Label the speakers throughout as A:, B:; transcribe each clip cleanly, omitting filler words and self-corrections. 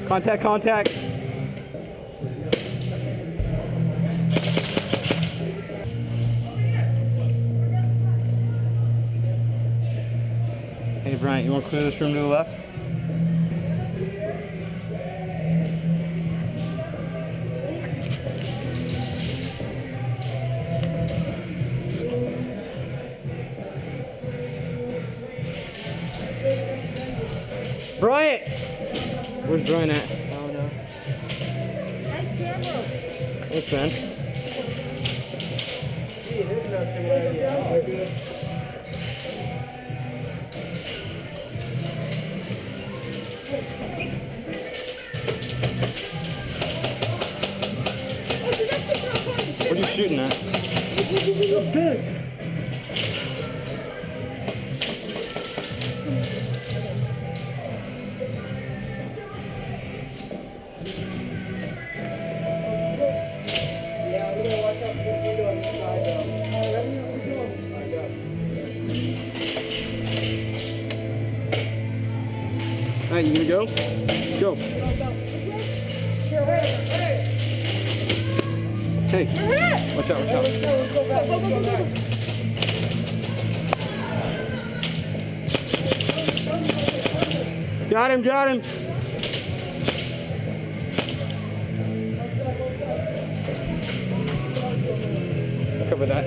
A: Contact, contact. Hey Bryant, you want to clear this room to the left? Bryant! Where's Bryant at?
B: Oh no.
A: Thanks, man. What are you shooting at?
B: This.
A: Alright, you gonna go? Go. Hey, watch out, watch out. Got him, got him. Cover that.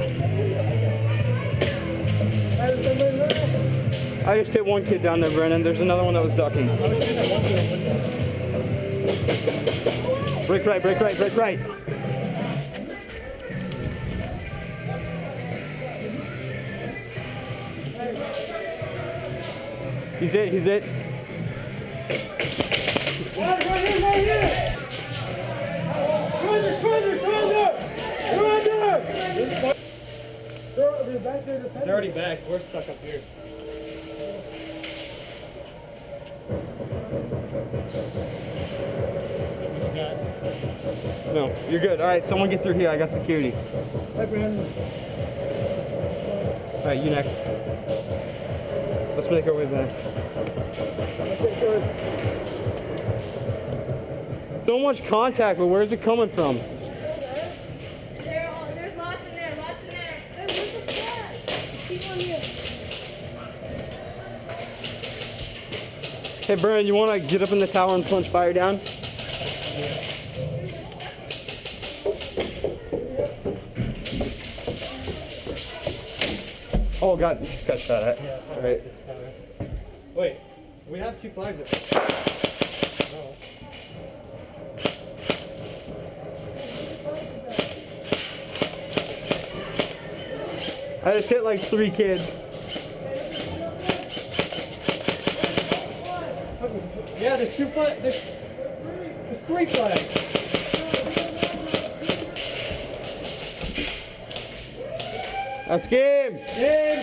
A: I just hit one kid down there, Brennan. There's another one that was ducking. Break right, break right, break right. He's it, he's it.
B: Right here! They're already back. We're stuck up here.
A: No, you're good. All right, someone get through here. I got security.
B: Hi, Brandon.
A: All right, you next. Let's make our way back. So much contact, but where's it coming from?
C: There's lots in there, lots in there. There's a flag. Keep on you.
A: Hey, Brian, you want to get up in the tower and punch fire down? Oh, God, got shot at.
B: Yeah,
A: all right.
B: Wait, we have 2 flags up there. No.
A: I just hit like 3 kids.
B: Yeah, there's 2 flags. There's 3 flags.
A: That's game.
B: Game.